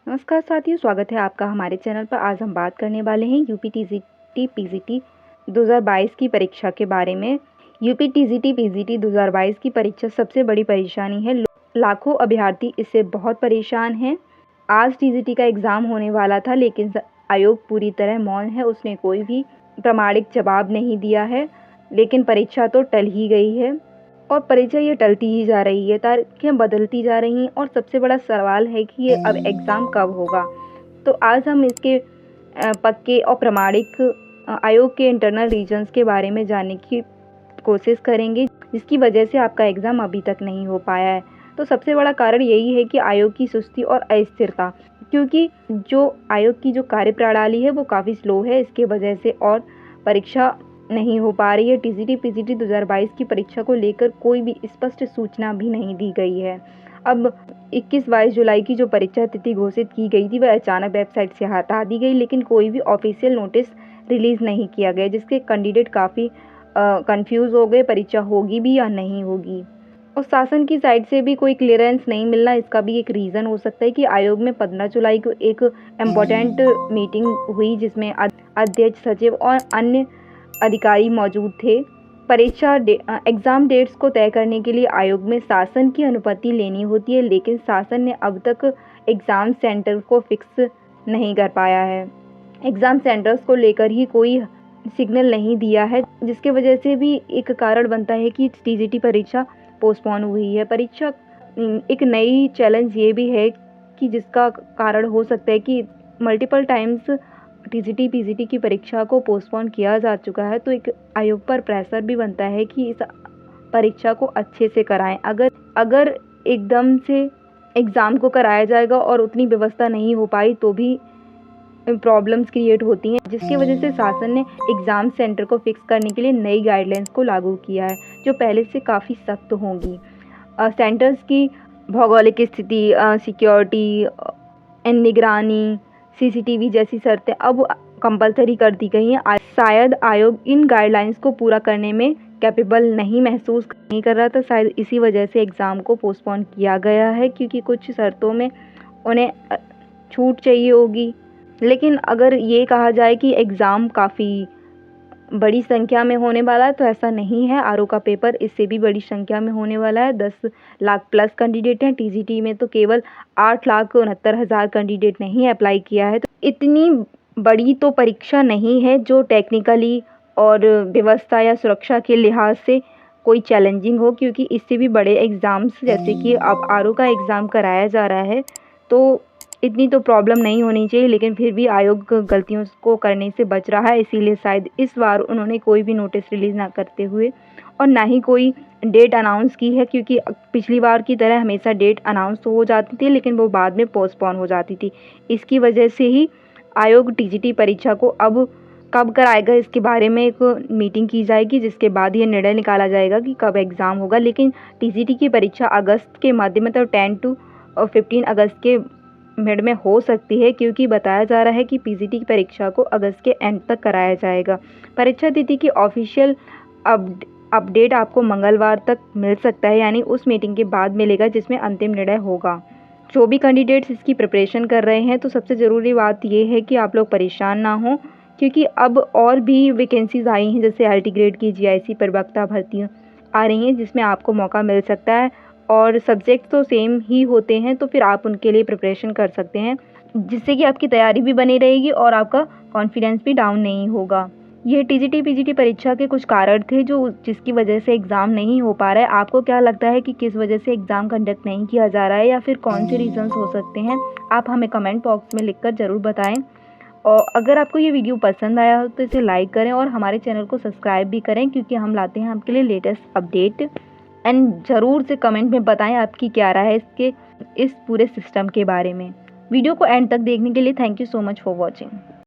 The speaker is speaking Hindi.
नमस्कार साथियों, स्वागत है आपका हमारे चैनल पर। आज हम बात करने वाले हैं यूपी टीजीटी पीजीटी 2022 की परीक्षा के बारे में। यूपी टीजीटी पीजीटी 2022 की परीक्षा सबसे बड़ी परेशानी है। लाखों अभ्यर्थी इससे बहुत परेशान हैं। आज टीजीटी का एग्ज़ाम होने वाला था, लेकिन आयोग पूरी तरह मौन है। उसने कोई भी प्रामाणिक जवाब नहीं दिया है, लेकिन परीक्षा तो टल ही गई है और परीक्षा ये टलती ही जा रही है, तारीखें बदलती जा रही हैं और सबसे बड़ा सवाल है कि ये अब एग्ज़ाम कब होगा। तो आज हम इसके पक्के और प्रामाणिक आयोग के इंटरनल रीजंस के बारे में जानने की कोशिश करेंगे, जिसकी वजह से आपका एग्ज़ाम अभी तक नहीं हो पाया है। तो सबसे बड़ा कारण यही है कि आयोग की सुस्ती और अस्थिरता, क्योंकि जो आयोग की जो कार्यप्रणाली है वो काफ़ी स्लो है। इसके वजह से और परीक्षा नहीं हो पा रही है। टीजीटी पीजीटी 2022 की परीक्षा को लेकर कोई भी स्पष्ट सूचना भी नहीं दी गई है। अब 21-22 जुलाई की जो परीक्षा तिथि घोषित की गई थी, वह अचानक वेबसाइट से हटा दी गई, लेकिन कोई भी ऑफिशियल नोटिस रिलीज़ नहीं किया गया, जिसके कैंडिडेट काफ़ी कंफ्यूज हो गए, परीक्षा होगी भी या नहीं होगी। और शासन की साइड से भी कोई क्लियरेंस नहीं मिलना, इसका भी एक रीज़न हो सकता है कि आयोग में 15 जुलाई को एक इम्पोर्टेंट मीटिंग हुई, जिसमें अध्यक्ष, सचिव और अन्य अधिकारी मौजूद थे। परीक्षा एग्ज़ाम डेट्स को तय करने के लिए आयोग में शासन की अनुमति लेनी होती है, लेकिन शासन ने अब तक एग्ज़ाम सेंटर को फिक्स नहीं कर पाया है। एग्ज़ाम सेंटर्स को लेकर ही कोई सिग्नल नहीं दिया है, जिसके वजह से भी एक कारण बनता है कि टीजीटी परीक्षा पोस्टपोन हुई है। परीक्षा एक नई चैलेंज ये भी है कि जिसका कारण हो सकता है कि मल्टीपल टाइम्स टीजीटी पीजीटी की परीक्षा को पोस्टपोन किया जा चुका है, तो एक आयोग पर प्रेशर भी बनता है कि इस परीक्षा को अच्छे से कराएं। अगर एकदम से एग्ज़ाम को कराया जाएगा और उतनी व्यवस्था नहीं हो पाई तो भी प्रॉब्लम्स क्रिएट होती हैं, जिसकी वजह से शासन ने एग्ज़ाम सेंटर को फिक्स करने के लिए नई गाइडलाइंस को लागू किया है, जो पहले से काफ़ी सख्त होंगी। सेंटर्स की भौगोलिक स्थिति, सिक्योरिटी, निगरानी, सीसीटीवी जैसी शर्तें अब कंपलसरी कर दी गई हैं। शायद आयोग इन गाइडलाइंस को पूरा करने में कैपेबल नहीं महसूस नहीं कर रहा था, शायद इसी वजह से एग्ज़ाम को पोस्टपोन किया गया है, क्योंकि कुछ शर्तों में उन्हें छूट चाहिए होगी। लेकिन अगर ये कहा जाए कि एग्ज़ाम काफ़ी बड़ी संख्या में होने वाला है, तो ऐसा नहीं है। आरओ का पेपर इससे भी बड़ी संख्या में होने वाला है। 10 लाख प्लस कैंडिडेट हैं। टीजीटी में तो केवल 8,69,000 कैंडिडेट नहीं अप्लाई किया है। तो इतनी बड़ी तो परीक्षा नहीं है जो टेक्निकली और व्यवस्था या सुरक्षा के लिहाज से कोई चैलेंजिंग हो, क्योंकि इससे भी बड़े एग्ज़ाम्स जैसे कि अब आरओ का एग्ज़ाम कराया जा रहा है, तो इतनी तो प्रॉब्लम नहीं होनी चाहिए। लेकिन फिर भी आयोग गलतियों को करने से बच रहा है, इसीलिए शायद इस बार उन्होंने कोई भी नोटिस रिलीज़ ना करते हुए और ना ही कोई डेट अनाउंस की है, क्योंकि पिछली बार की तरह हमेशा डेट अनाउंस तो हो जाती थी, लेकिन वो बाद में पोस्टपोन हो जाती थी। इसकी वजह से ही आयोग टीजीटी परीक्षा को अब कब कराएगा, इसके बारे में एक मीटिंग की जाएगी, जिसके बाद ये निर्णय निकाला जाएगा कि कब एग्ज़ाम होगा। लेकिन टीजीटी की परीक्षा अगस्त के मध्य में, मतलब 10 to 15 अगस्त के मिड में हो सकती है, क्योंकि बताया जा रहा है कि पीजीटी की परीक्षा को अगस्त के एंड तक कराया जाएगा। परीक्षा तिथि की ऑफिशियल अपडेट आपको मंगलवार तक मिल सकता है, यानी उस मीटिंग के बाद मिलेगा, जिसमें अंतिम निर्णय होगा। जो भी कैंडिडेट्स इसकी प्रिपरेशन कर रहे हैं, तो सबसे ज़रूरी बात ये है कि आप लोग परेशान ना हों, क्योंकि अब और भी वैकेंसीज़ आई हैं, जैसे एलटी ग्रेड की जीआईसी प्रवक्ता भर्तियाँ आ रही हैं, जिसमें आपको मौका मिल सकता है और सब्जेक्ट तो सेम ही होते हैं, तो फिर आप उनके लिए प्रिपरेशन कर सकते हैं, जिससे कि आपकी तैयारी भी बनी रहेगी और आपका कॉन्फिडेंस भी डाउन नहीं होगा। ये टीजीटी पीजीटी परीक्षा के कुछ कारण थे जिसकी वजह से एग्ज़ाम नहीं हो पा रहा है। आपको क्या लगता है कि किस वजह से एग्ज़ाम कंडक्ट नहीं किया जा रहा है, या फिर कौन से रीज़न्स हो सकते हैं? आप हमें कमेंट बॉक्स में लिखकर ज़रूर बताएं। और अगर आपको ये वीडियो पसंद आया हो तो इसे लाइक करें और हमारे चैनल को सब्सक्राइब भी करें, क्योंकि हम लाते हैं आपके लिए लेटेस्ट अपडेट। एंड ज़रूर से कमेंट में बताएं आपकी क्या राय है इस पूरे सिस्टम के बारे में। वीडियो को एंड तक देखने के लिए thank you so much for watching.